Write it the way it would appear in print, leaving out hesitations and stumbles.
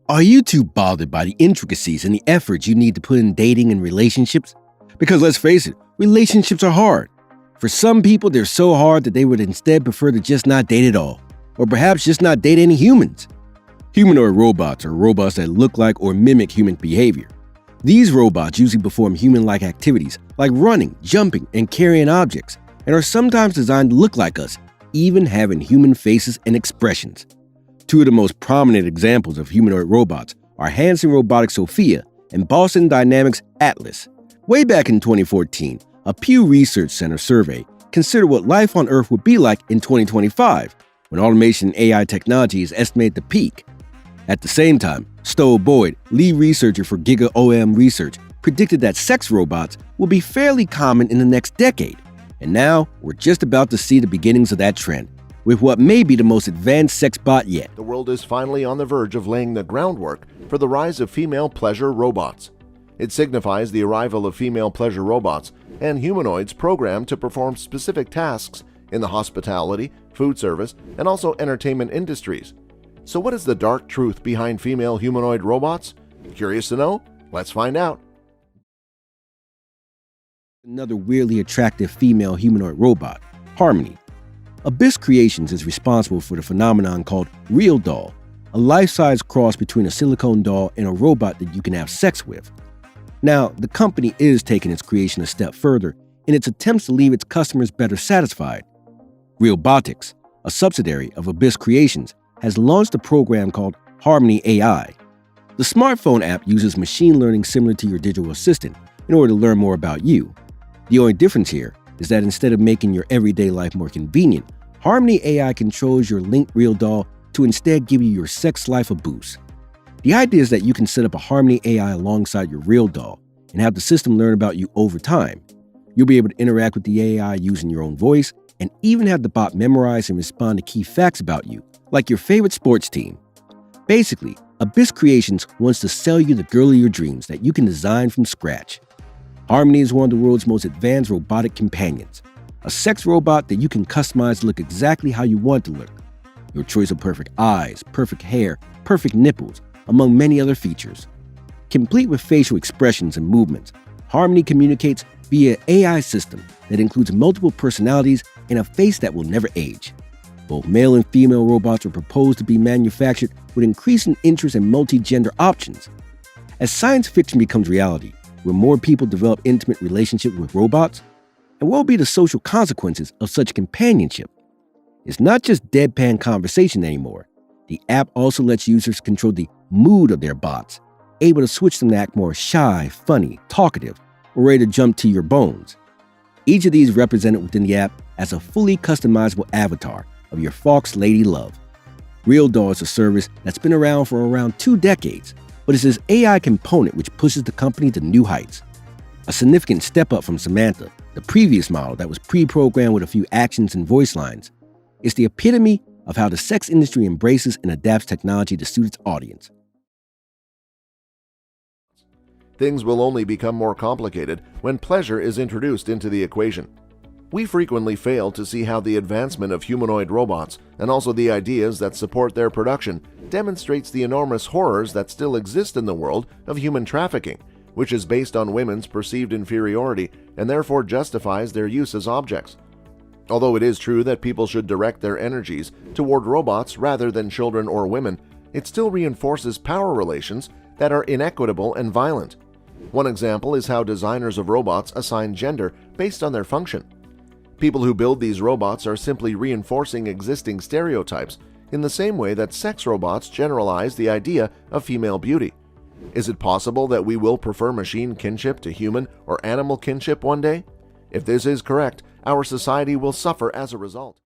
Are you too bothered by the intricacies and the effort you need to put in dating and relationships? Because let's face it, relationships are hard. For some people, they're so hard that they would instead prefer to just not date at all, or perhaps just not date any humans. Humanoid robots are robots that look like or mimic human behavior. These robots usually perform human-like activities like running, jumping, and carrying objects, and are sometimes designed to look like us, even having human faces and expressions. Two of the most prominent examples of humanoid robots are Hanson Robotics Sophia and Boston Dynamics Atlas. Way back in 2014, a Pew Research Center survey considered what life on Earth would be like in 2025, when automation and AI technology is estimated to peak. At the same time, Stowe Boyd, lead researcher for GigaOM Research, predicted that sex robots will be fairly common in the next decade. And now, we're just about to see the beginnings of that trend, with what may be the most advanced sex bot yet. The world is finally on the verge of laying the groundwork for the rise of female pleasure robots. It signifies the arrival of female pleasure robots and humanoids programmed to perform specific tasks in the hospitality, food service, and also entertainment industries. So what is the dark truth behind female humanoid robots? Curious to know? Let's find out. Another weirdly attractive female humanoid robot, Harmony. Abyss Creations is responsible for the phenomenon called Real Doll, a life-size cross between a silicone doll and a robot that you can have sex with. Now, the company is taking its creation a step further in its attempts to leave its customers better satisfied. Realbotics, a subsidiary of Abyss Creations, has launched a program called Harmony AI. The smartphone app uses machine learning similar to your digital assistant in order to learn more about you. The only difference here is that instead of making your everyday life more convenient, Harmony AI controls your linked Real Doll to instead give you your sex life a boost. The idea is that you can set up a Harmony AI alongside your Real Doll and have the system learn about you over time. You'll be able to interact with the AI using your own voice and even have the bot memorize and respond to key facts about you, like your favorite sports team. Basically, Abyss Creations wants to sell you the girl of your dreams that you can design from scratch. Harmony is one of the world's most advanced robotic companions, a sex robot that you can customize to look exactly how you want it to look. Your choice of perfect eyes, perfect hair, perfect nipples, among many other features. Complete with facial expressions and movements, Harmony communicates via an AI system that includes multiple personalities and a face that will never age. Both male and female robots are proposed to be manufactured with increasing interest in multi-gender options. As science fiction becomes reality, will more people develop intimate relationships with robots? And what will be the social consequences of such companionship? It's not just deadpan conversation anymore. The app also lets users control the mood of their bots, able to switch them to act more shy, funny, talkative, or ready to jump to your bones. Each of these represented within the app as a fully customizable avatar of your Fox Lady Love. Real Doll is a service that's been around for around 2 decades, but it's this AI component which pushes the company to new heights. A significant step up from Samantha, the previous model that was pre-programmed with a few actions and voice lines. It's the epitome of how the sex industry embraces and adapts technology to suit its audience. Things will only become more complicated when pleasure is introduced into the equation. We frequently fail to see how the advancement of humanoid robots and also the ideas that support their production demonstrates the enormous horrors that still exist in the world of human trafficking, which is based on women's perceived inferiority and therefore justifies their use as objects. Although it is true that people should direct their energies toward robots rather than children or women, it still reinforces power relations that are inequitable and violent. One example is how designers of robots assign gender based on their function. People who build these robots are simply reinforcing existing stereotypes in the same way that sex robots generalize the idea of female beauty. Is it possible that we will prefer machine kinship to human or animal kinship one day? If this is correct, our society will suffer as a result.